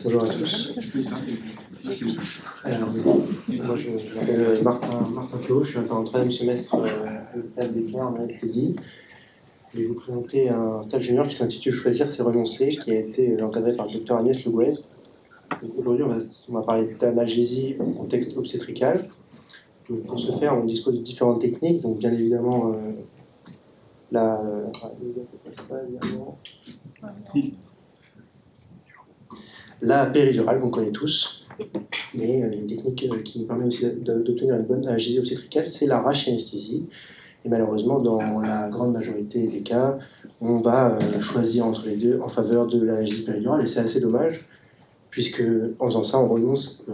Bonjour à tous. Alors, moi, je m'appelle Martin Clot, je suis encore en troisième semestre à l'UQAP en anesthésie. Je vais vous présenter un stage junior qui s'intitule Choisir, c'est renoncer, qui a été encadré par le Dr Agnès Louguez. Aujourd'hui, on va parler d'analgésie en contexte obstétrical. Donc, pour ce faire, on dispose de différentes techniques. Donc, bien évidemment, la péridurale, qu'on connaît tous, mais une technique qui nous permet aussi d'obtenir une bonne analgésie obstétricale, c'est la rachianesthésie. Et malheureusement, dans la grande majorité des cas, on va choisir entre les deux en faveur de l'analgésie péridurale, et c'est assez dommage, puisque en faisant ça, on renonce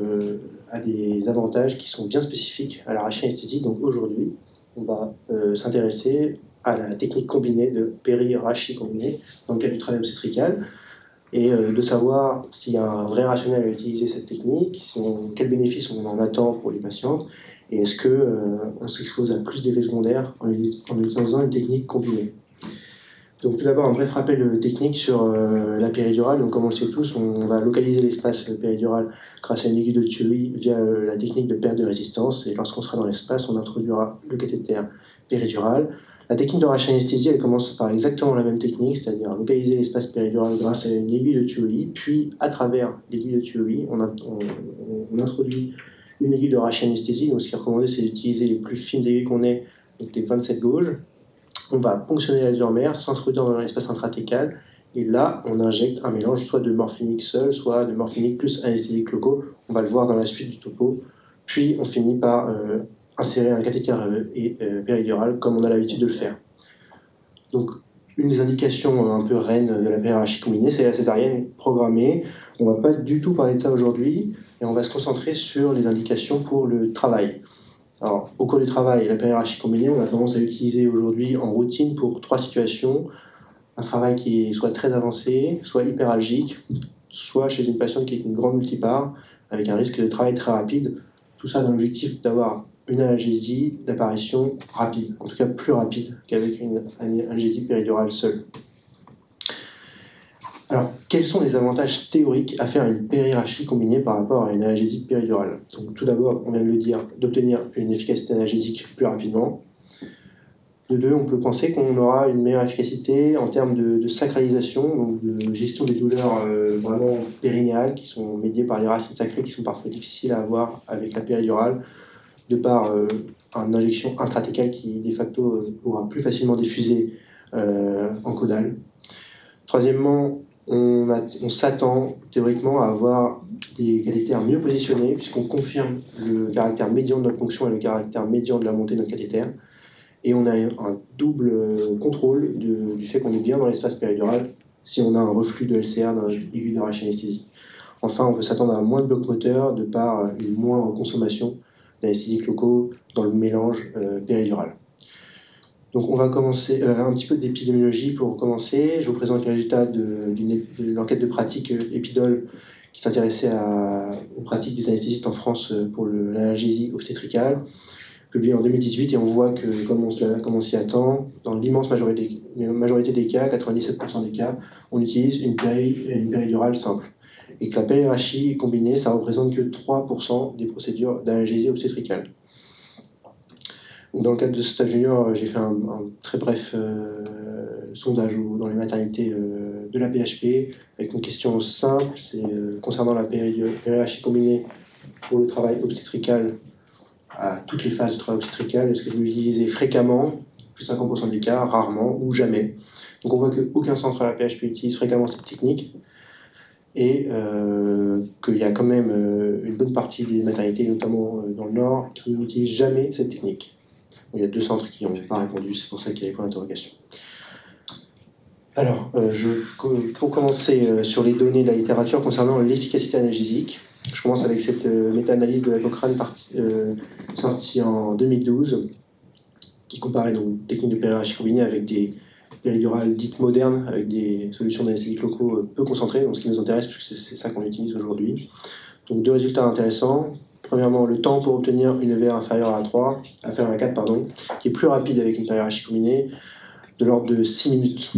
à des avantages qui sont bien spécifiques à la rachianesthésie. Donc aujourd'hui, on va s'intéresser à la technique combinée de péri-rachi combinée dans le cadre du travail obstétrical, et de savoir s'il y a un vrai rationnel à utiliser cette technique, quels bénéfices on en attend pour les patientes, et est-ce qu'on s'expose à plus d'effets secondaires en utilisant une technique combinée. Donc tout d'abord, un bref rappel technique sur la péridurale. Donc comme on le sait tous, on va localiser l'espace péridural grâce à une aiguille de tuerie via la technique de perte de résistance, et lorsqu'on sera dans l'espace, on introduira le cathéter péridural. La technique de rachianesthésie, elle commence par exactement la même technique, c'est-à-dire localiser l'espace péridural grâce à une aiguille de tuerie, puis à travers l'aiguille de tuerie, on introduit une aiguille de rachianesthésie. Donc ce qui est recommandé, c'est d'utiliser les plus fines aiguilles qu'on ait, donc les 27 gauges. On va ponctionner la dure-mère, s'introduire dans l'espace intratécal, et là, on injecte un mélange soit de morphinique seul, soit de morphinique plus anesthésique locaux. On va le voir dans la suite du topo. Puis on finit par insérer un cathéter péridural comme on a l'habitude de le faire. Donc, une des indications un peu reines de la périrachie combinée, c'est la césarienne programmée. On ne va pas du tout parler de ça aujourd'hui, et on va se concentrer sur les indications pour le travail. Alors, au cours du travail, la périrachie combinée, on a tendance à l'utiliser aujourd'hui en routine pour 3 situations. Un travail qui est soit très avancé, soit hyperalgique, soit chez une patiente qui est une grande multipare, avec un risque de travail très rapide. Tout ça dans l'objectif d'avoir une analgésie d'apparition rapide, en tout cas plus rapide qu'avec une analgésie péridurale seule. Alors, quels sont les avantages théoriques à faire une périrachie combinée par rapport à une analgésie péridurale? Donc, tout d'abord, on vient de le dire, d'obtenir une efficacité analgésique plus rapidement. De deux, on peut penser qu'on aura une meilleure efficacité en termes de sacralisation, donc de gestion des douleurs vraiment périnéales qui sont médiées par les racines sacrées qui sont parfois difficiles à avoir avec la péridurale, de par une injection intratécale qui de facto pourra plus facilement diffuser en caudale. Troisièmement, on s'attend théoriquement à avoir des cathéters mieux positionnés, puisqu'on confirme le caractère médian de notre ponction et le caractère médian de la montée de notre cathéter. Et on a un double contrôle du fait qu'on est bien dans l'espace péridural si on a un reflux de LCR dans l'aiguille de rachianesthésie. Enfin, on peut s'attendre à moins de blocs moteurs de par une moindre consommation d'anesthésiques locaux dans le mélange péridural. Donc on va commencer un petit peu d'épidémiologie pour commencer. Je vous présente les résultats de l'enquête de pratique Epidol qui s'intéressait aux pratiques des anesthésistes en France pour l'analgésie obstétricale, publié en 2018, et on voit que, comme on s'y attend, dans l'immense majorité des cas, 97% des cas, on utilise une péridurale simple. Et que la périrachie combinée, ça représente que 3% des procédures d'analgésie obstétricale. Dans le cadre de ce stage junior, j'ai fait un très bref sondage dans les maternités de la PHP, avec une question simple, c'est concernant la périrachie combinée pour le travail obstétrical, à toutes les phases du travail obstétrical, est-ce que vous l'utilisez fréquemment, plus 50% des cas, rarement ou jamais? Donc on voit qu'aucun centre à la PHP utilise fréquemment cette technique, et qu'il y a quand même une bonne partie des maternités, notamment dans le Nord, qui n'utilisent jamais cette technique. Il y a 2 centres qui n'ont pas répondu, c'est pour ça qu'il y a des points d'interrogation. Alors, pour commencer sur les données de la littérature concernant l'efficacité analgésique, je commence avec cette méta-analyse de la Cochrane sortie en 2012, qui comparait donc techniques de périrachie combinée avec des péridurales dites modernes, avec des solutions d'anesthésiques locaux peu concentrées, donc ce qui nous intéresse, puisque c'est ça qu'on utilise aujourd'hui. Donc 2 résultats intéressants. Premièrement, le temps pour obtenir une EVR inférieure à 4, qui est plus rapide avec une périrachie combinée. de l'ordre de 6 minutes.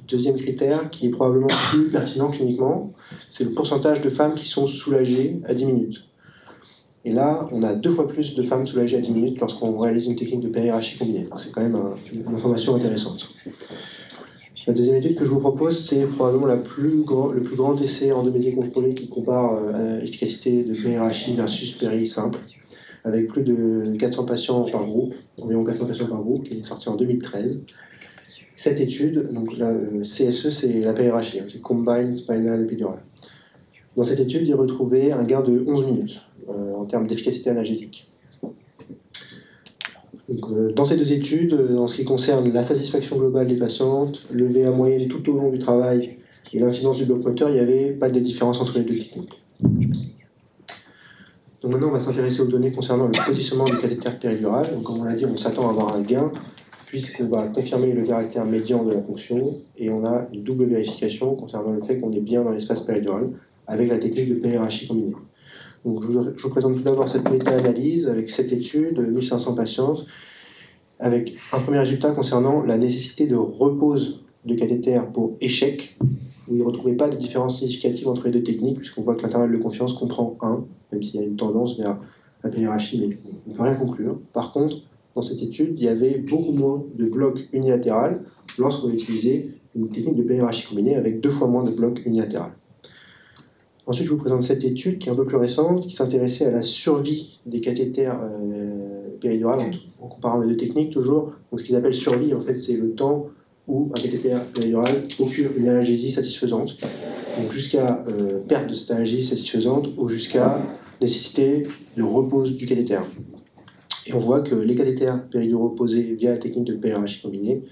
Deuxième critère, qui est probablement plus pertinent cliniquement, c'est le pourcentage de femmes qui sont soulagées à 10 minutes. Et là, on a 2 fois plus de femmes soulagées à 10 minutes lorsqu'on réalise une technique de périarachie combinée. C'est quand même une information intéressante. La deuxième étude que je vous propose, c'est probablement le plus grand essai endométrié contrôlé qui compare l'efficacité de périarachie versus péri simple, avec plus de 400 patients par groupe, environ 400 patients par groupe, qui est sorti en 2013. Cette étude, donc la CSE, c'est la périarachie, c'est Combined Spinal Epidural. Dans cette étude, il retrouvait un gain de 11 minutes en termes d'efficacité analgésique. Donc, dans ces 2 études, en ce qui concerne la satisfaction globale des patientes, le VA moyenne tout au long du travail et l'incidence du bloc moteur, il n'y avait pas de différence entre les 2 techniques. Donc maintenant, on va s'intéresser aux données concernant le positionnement du cathéter péridural. Donc, comme on l'a dit, on s'attend à avoir un gain puisqu'on va confirmer le caractère médian de la ponction et on a une double vérification concernant le fait qu'on est bien dans l'espace péridural avec la technique de périarachie combinée. Donc, je vous présente tout d'abord cette méta-analyse avec 7 études, 1500 patientes, avec un premier résultat concernant la nécessité de repose de cathéter pour échec, où il ne retrouvait pas de différence significative entre les 2 techniques, puisqu'on voit que l'intervalle de confiance comprend 1, même s'il y a une tendance vers la périarachie, mais on ne peut rien conclure. Par contre, dans cette étude, il y avait beaucoup moins de blocs unilatéral lorsqu'on utilisait une technique de périarachie combinée avec 2 fois moins de blocs unilatéral. Ensuite, je vous présente cette étude qui est un peu plus récente, qui s'intéressait à la survie des cathéters péridurales, en comparant les 2 techniques toujours. Donc, ce qu'ils appellent survie, en fait, c'est le temps où un cathéter péridural procure une analgésie satisfaisante, donc jusqu'à perte de cette analgésie satisfaisante ou jusqu'à nécessité de repose du cathéter. Et on voit que les cathéters périduraux posés via la technique de périarachie combinée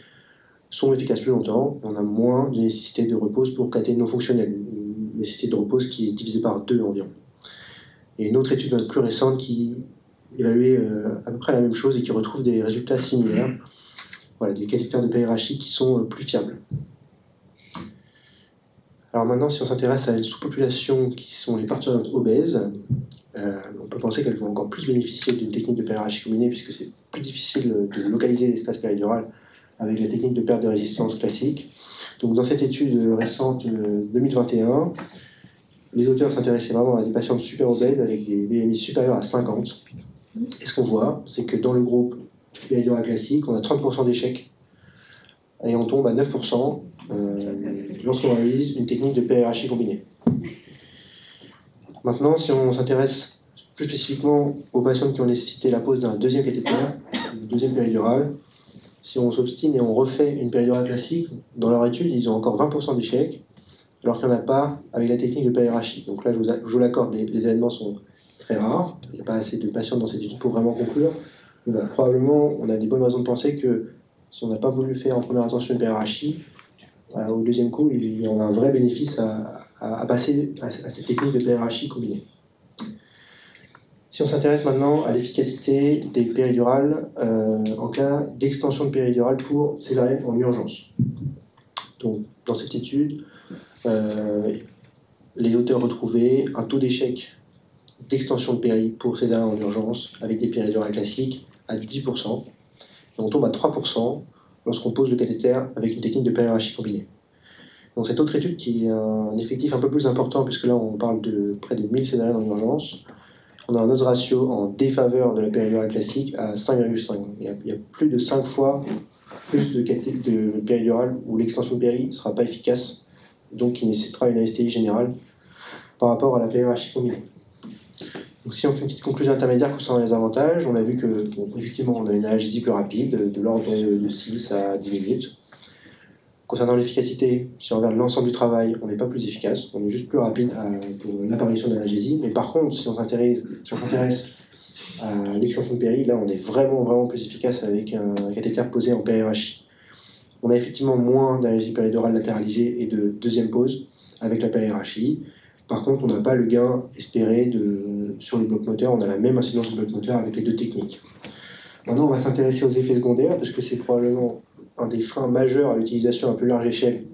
sont efficaces plus longtemps, et on a moins de nécessité de repose pour cathéter non fonctionnels, une nécessité de repose qui est divisée par 2 environ. Et une autre étude plus récente qui évaluait à peu près la même chose et qui retrouve des résultats similaires, voilà, des cathéters de périarachie qui sont plus fiables. Alors maintenant, si on s'intéresse à une sous-population qui sont les parturientes obèses, on peut penser qu'elles vont encore plus bénéficier d'une technique de périarachie combinée puisque c'est plus difficile de localiser l'espace péridural avec la technique de perte de résistance classique. Donc dans cette étude récente 2021, les auteurs s'intéressaient vraiment à des patientes super obèses avec des BMI supérieurs à 50. Et ce qu'on voit, c'est que dans le groupe péridural classique, on a 30% d'échecs et on tombe à 9% lorsqu'on réalise une technique de périarachie combinée. Maintenant, si on s'intéresse plus spécifiquement aux patientes qui ont nécessité la pose d'un deuxième cathéter, une deuxième péridurale, si on s'obstine et on refait une péridurale classique, dans leur étude, ils ont encore 20% d'échecs, alors qu'il n'y en a pas avec la technique de périarachie. Donc là, je vous l'accorde, les événements sont très rares, il n'y a pas assez de patients dans cette étude pour vraiment conclure. Mais probablement, on a des bonnes raisons de penser que si on n'a pas voulu faire en première intention une périarachie, au deuxième coup, il y en a un vrai bénéfice à passer à cette technique de périarachie combinée. Si on s'intéresse maintenant à l'efficacité des péridurales en cas d'extension de péridurale pour césarienne en urgence. Donc, dans cette étude, les auteurs retrouvaient un taux d'échec d'extension de péri pour césarienne en urgence avec des péridurales classiques à 10%. Et on tombe à 3% lorsqu'on pose le cathéter avec une technique de périarachie combinée. Dans cette autre étude, qui est un effectif un peu plus important, puisque là on parle de près de 1000 césariennes en urgence, on a un odds ratio en défaveur de la péridurale classique à 5,5. Il y a plus de 5 fois plus de péridurale où l'extension de péri ne sera pas efficace, donc qui nécessitera une anesthésie générale par rapport à la périarachie combinée. Donc, si on fait une petite conclusion intermédiaire concernant les avantages, on a vu que, bon, effectivement, on a une analgésie plus rapide, de l'ordre de 6 à 10 minutes. Concernant l'efficacité, si on regarde l'ensemble du travail, on n'est pas plus efficace, on est juste plus rapide pour l'apparition de l'analgésie. Mais par contre, si on s'intéresse à l'extension de péri, là, on est vraiment plus efficace avec un cathéter posé en périarachie. On a effectivement moins d'analgésie péridurale latéralisée et de deuxième pose avec la périarachie. Par contre, on n'a pas le gain espéré sur le bloc moteur, on a la même incidence du bloc moteur avec les 2 techniques. Maintenant, on va s'intéresser aux effets secondaires, parce que c'est probablement un des freins majeurs à l'utilisation à plus large échelle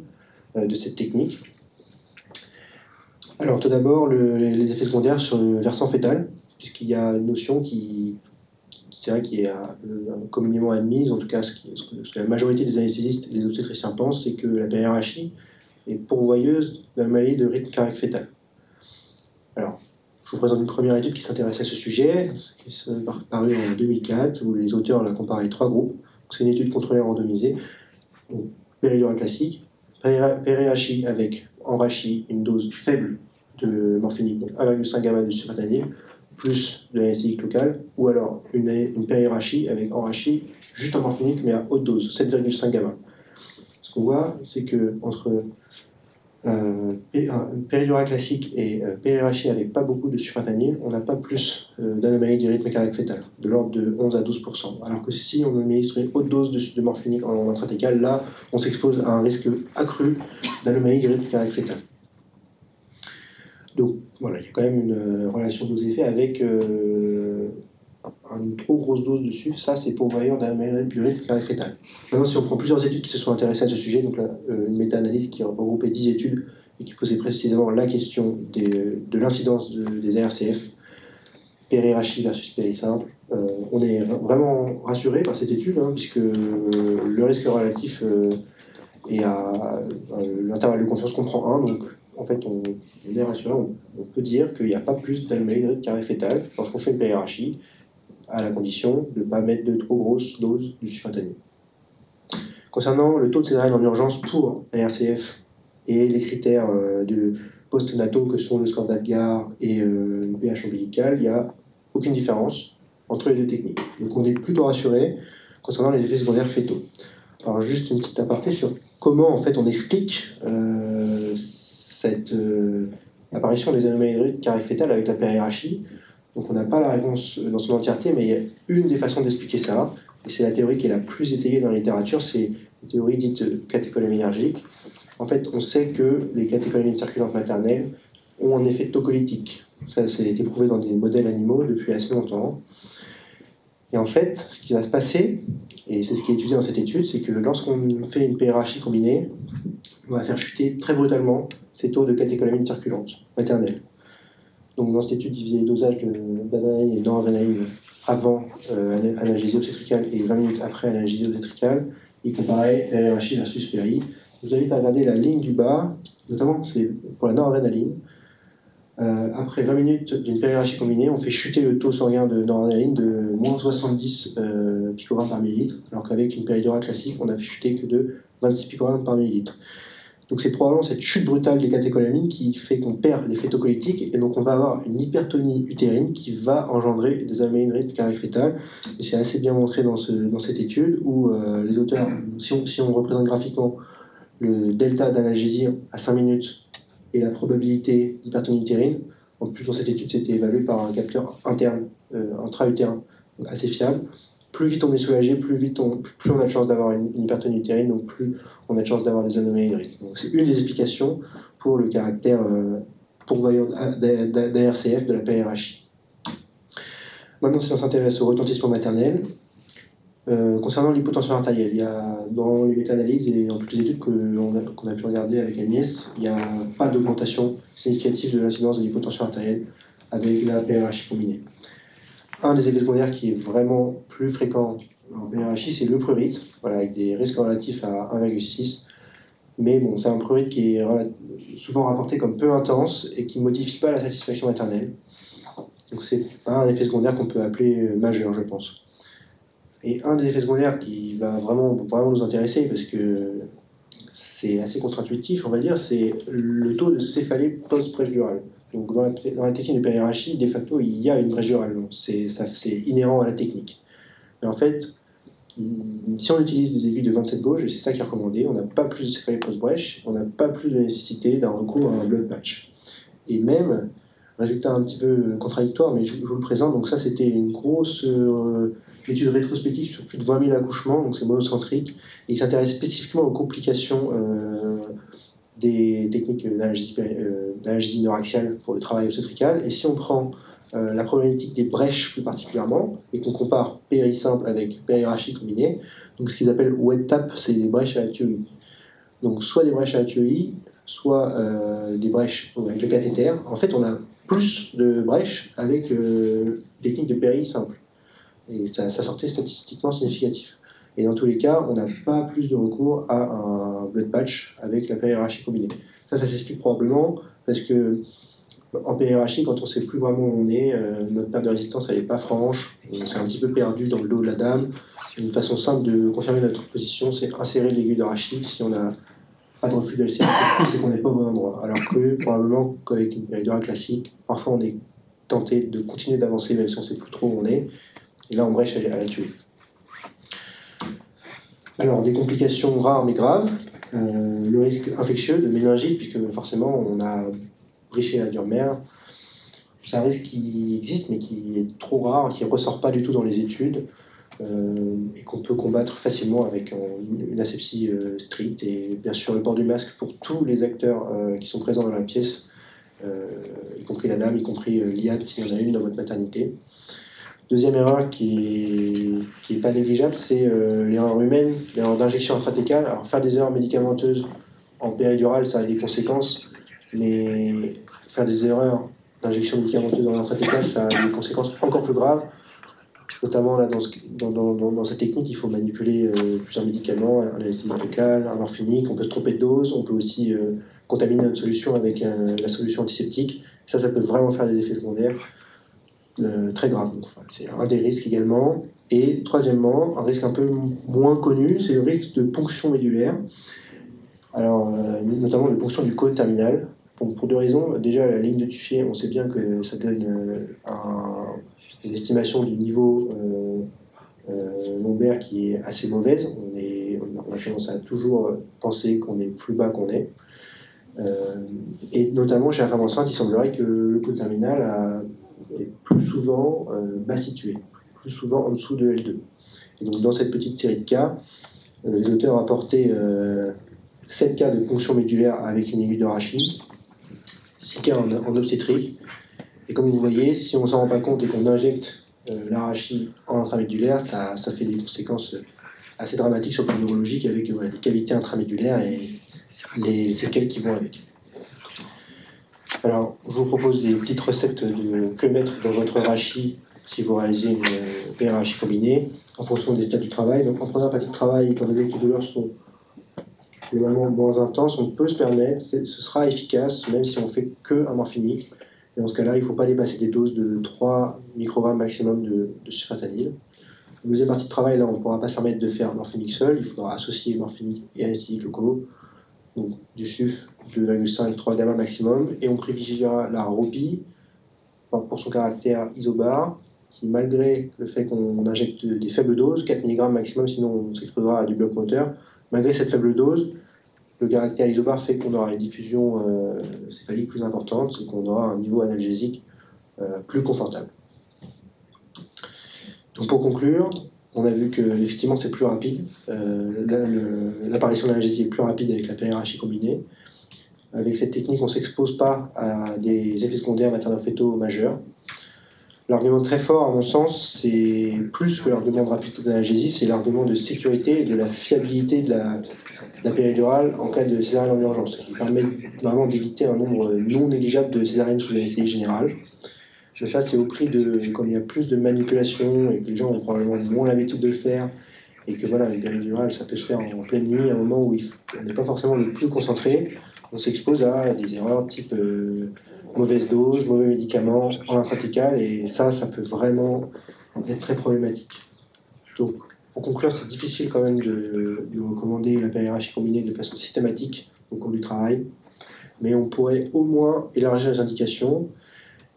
de cette technique. Alors, tout d'abord, les effets secondaires sur le versant fœtal, puisqu'il y a une notion qui c'est vrai qu'il est un peu communément admise, en tout cas ce que la majorité des anesthésistes et des obstétriciens pensent, c'est que la PRHI est pourvoyeuse d'un maladie de rythme cardiaque fœtal. Alors, je vous présente une première étude qui s'intéresse à ce sujet, qui est parue en 2004, où les auteurs l'ont comparé 3 groupes. C'est une étude contrôlée randomisée, péridurale classique, PRHI avec enrachis, une dose faible de morphinique, donc 1,5 gamma de sulfatanil, plus de l'anesthésique locale, ou alors une PRHI avec enrachis juste en morphinique mais à haute dose, 7,5 gamma. Ce qu'on voit, c'est que entre péridurale classique et PRHI avec pas beaucoup de sulfatanil, on n'a pas plus d'anomalie du rythme cardiaque fœtal, de l'ordre de 11 à 12%. Alors que si on administre une haute dose de morphinique en intrathécal, là, on s'expose à un risque accru d'anomalie du rythme cardiaque fœtal. Donc voilà, il y a quand même une relation dose-effet avec une trop grosse dose de SUF, ça c'est pourvoyeur d'anomalie du rythme cardiaque fœtal. Maintenant, si on prend plusieurs études qui se sont intéressées à ce sujet, donc là, une méta-analyse qui a regroupé 10 études et qui posait précisément la question de l'incidence des ARCF, péri-rachis versus péri simple, on est vraiment rassuré par cette étude, puisque le risque relatif est à l'intervalle de confiance qu'on prend 1, donc en fait on est rassuré, on peut dire qu'il n'y a pas plus d'anomalie du rythme cardiaque fœtal lorsqu'on fait une péri-rachis, à la condition de ne pas mettre de trop grosses doses du sulfatanil. Concernant le taux de césarienne en urgence pour RCF et les critères de post-nataux que sont le score d'Apgar et le pH ombilical, il n'y a aucune différence entre les deux techniques. Donc on est plutôt rassuré concernant les effets secondaires fœtaux. Alors juste une petite aparté sur comment en fait on explique cette apparition des anomalies de rythme cardiaque fœtal avec la PRHI. Donc on n'a pas la réponse dans son entièreté, mais il y a une des façons d'expliquer ça, et c'est la théorie qui est la plus étayée dans la littérature, c'est une théorie dite catécholamynergique. En fait, on sait que les catécholamines circulantes maternelles ont un effet tocolytique. Ça a été prouvé dans des modèles animaux depuis assez longtemps. Et en fait, ce qui va se passer, et c'est ce qui est étudié dans cette étude, c'est que lorsqu'on fait une PRHI combinée, on va faire chuter très brutalement ces taux de catécholamines circulantes maternelles. Donc dans cette étude, il faisait les dosages d'adrénaline et noradrénaline avant analgésie obstétricale et 20 minutes après analgésie obstétricale. Il comparait PRHI versus péri. Je vous invite à regarder la ligne du bas, notamment c'est pour la noradrénaline. Après 20 minutes d'une PRHI combinée, on fait chuter le taux sanguin de noradrénaline de moins 70 picogrammes par millilitre, alors qu'avec une péridurale classique, on a fait chuter que de 26 picogrammes par millilitre. Donc c'est probablement cette chute brutale des catécholamines qui fait qu'on perd l'effet tocolytique, et donc on va avoir une hypertonie utérine qui va engendrer des anomalies de rythme cardiaque fœtal. Et c'est assez bien montré dans cette étude où les auteurs, si on représente graphiquement le delta d'analgésie à 5 minutes et la probabilité d'hypertonie utérine, en plus dans cette étude c'était évalué par un capteur interne, intra-utérin, assez fiable. Plus vite on est soulagé, plus on a de chance d'avoir une hypertonie utérine, donc plus on a de chance d'avoir des anomalies de rythme. Donc c'est une des explications pour le caractère pourvoyeur d'ARCF de la PRHI. Maintenant, si on s'intéresse au retentissement maternel, concernant l'hypotension artérielle, il y a dans les méta-analyses et dans toutes les études qu'on a pu regarder avec Agnès, il n'y a pas d'augmentation significative de l'incidence de l'hypotension artérielle avec la PRHI combinée. Un des effets secondaires qui est vraiment plus fréquent en PRHI, c'est le prurite, avec des risques relatifs à 1,6. Mais bon, c'est un prurite qui est souvent rapporté comme peu intense et qui ne modifie pas la satisfaction maternelle. Donc c'est pas un effet secondaire qu'on peut appeler majeur, je pense. Et un des effets secondaires qui va vraiment nous intéresser, parce que c'est assez contre-intuitif, on va dire, c'est le taux de céphalée post-brèche durale. Donc dans la technique de PRHI, de facto, il y a une brèche durale. C'est inhérent à la technique. Mais en fait, si on utilise des aiguilles de 27 gauge, et c'est ça qui est recommandé, on n'a pas plus de céphalée post-brèche, on n'a pas plus de nécessité d'un recours à un blood patch. Et même, résultat un petit peu contradictoire, mais je vous le présente, donc ça c'était une grosse étude rétrospective sur plus de 20 000 accouchements, donc c'est monocentrique, et il s'intéresse spécifiquement aux complications des techniques d'analgésie neuraxiale pour le travail obstétrical. Et si on prend la problématique des brèches plus particulièrement, et qu'on compare PRI simple avec PRHI combiné, donc ce qu'ils appellent wet tap, c'est des brèches à ATOI. Donc soit des brèches à ATOI, soit des brèches avec le cathéter. En fait, on a plus de brèches avec technique de PRI simple. et ça sortait statistiquement significatif. Et dans tous les cas, on n'a pas plus de recours à un blood patch avec la périhiérarchie combinée. Ça s'explique probablement parce que en périhiérarchie, quand on ne sait plus vraiment où on est, notre perte de résistance elle n'est pas franche, on s'est un petit peu perdu dans le dos de la dame. Une façon simple de confirmer notre position, c'est insérer l'aiguille d'arachide. Si on n'a pas de reflux d'LCA, c'est qu'on n'est pas au bon endroit. Alors que probablement qu'avec une péridurale classique, parfois on est tenté de continuer d'avancer même si on ne sait plus trop où on est. Et là on brèche à la tuer. Alors, des complications rares mais graves, le risque infectieux de méningite, puisque forcément on a bréché la dure mère. C'est un risque qui existe mais qui est trop rare, qui ne ressort pas du tout dans les études et qu'on peut combattre facilement avec une asepsie stricte et bien sûr le port du masque pour tous les acteurs qui sont présents dans la pièce, y compris la dame, y compris l'IAD s'il y en a une dans votre maternité. Deuxième erreur qui est pas négligeable, c'est l'erreur humaine, l'erreur d'injection intratécale. Alors faire des erreurs médicamenteuses en péridurale, ça a des conséquences, mais faire des erreurs d'injection médicamenteuse en intratécale, ça a des conséquences encore plus graves. Notamment là, dans cette technique, il faut manipuler plusieurs médicaments, un anesthésique local, un morphinique, on peut se tromper de dose, on peut aussi contaminer notre solution avec la solution antiseptique. Ça peut vraiment faire des effets secondaires. Très grave. Enfin, c'est un des risques également. Et troisièmement, un risque un peu moins connu, c'est le risque de ponction médulaire. Alors, notamment de ponction du cône terminal. Pour deux raisons. Déjà, la ligne de Tuffier, on sait bien que ça donne une estimation du niveau lombaire qui est assez mauvaise. On a tendance à toujours penser qu'on est plus bas qu'on est. Et notamment chez la femme enceinte, il semblerait que le cône terminal est plus souvent bas situé, plus souvent en dessous de L2. Et donc dans cette petite série de cas, les auteurs ont apporté 7 cas de ponction médulaire avec une aiguille d'arachide, 6 cas en obstétrique. Et comme vous voyez, si on ne s'en rend pas compte et qu'on injecte l'arachide en intramédulaire, ça fait des conséquences assez dramatiques sur le plan neurologique avec des cavités intramédulaires et les séquelles qui vont avec. Alors, je vous propose des petites recettes de que mettre dans votre rachis si vous réalisez une périhiérarchie combinée, en fonction des stades du travail. Donc, en première partie de travail, quand les douleurs sont globalement moins intenses, on peut se permettre, ce sera efficace, même si on fait qu'un morphinique. Et dans ce cas-là, il ne faut pas dépasser des doses de 3 microgrammes maximum de sulfatanil. En deuxième partie de travail, là, on ne pourra pas se permettre de faire un morphinique seul, il faudra associer morphinique et anesthésiques locaux. Donc du SUF 2,5-3 gamma maximum, et on privilégiera la ROPI pour son caractère isobar, qui malgré le fait qu'on injecte des faibles doses, 4 mg maximum, sinon on s'exposera à du bloc moteur, malgré cette faible dose, le caractère isobar fait qu'on aura une diffusion céphalique plus importante et qu'on aura un niveau analgésique plus confortable. Donc pour conclure, on a vu que effectivement c'est plus rapide. L'apparition de l'analgésie est plus rapide avec la périhiérarchie combinée. Avec cette technique, on ne s'expose pas à des effets secondaires maternels-fœtaux majeurs. L'argument très fort, à mon sens, c'est plus que l'argument de rapidité de l'analgésie, c'est l'argument de sécurité et de la fiabilité de la péridurale en cas de césarienne en urgence, qui permet vraiment d'éviter un nombre non négligeable de césariennes sous anesthésie générale. Mais ça, c'est au prix de, comme il y a plus de manipulation et que les gens ont probablement moins l'habitude de le faire, et que voilà, une péridurale, ça peut se faire en pleine nuit, à un moment où on n'est pas forcément le plus concentré, on s'expose à des erreurs type mauvaise dose, mauvais médicaments en intratécal, et ça peut vraiment être très problématique. Donc, pour conclure, c'est difficile quand même de recommander la périhiérarchie combinée de façon systématique au cours du travail, mais on pourrait au moins élargir les indications,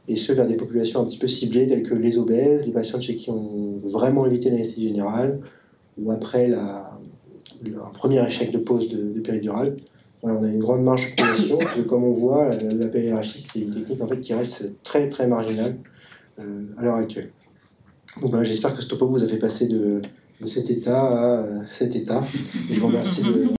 et ce vers des populations un petit peu ciblées telles que les obèses, les patients chez qui on veut vraiment éviter l'anesthésie générale, ou après un premier échec de pause de péridurale. Voilà, on a une grande marge de progression, parce que comme on voit, la périhiérarchie, c'est une technique en fait, qui reste très très marginale à l'heure actuelle. Donc voilà, j'espère que ce topo vous a fait passer de cet état à cet état. Et je vous remercie de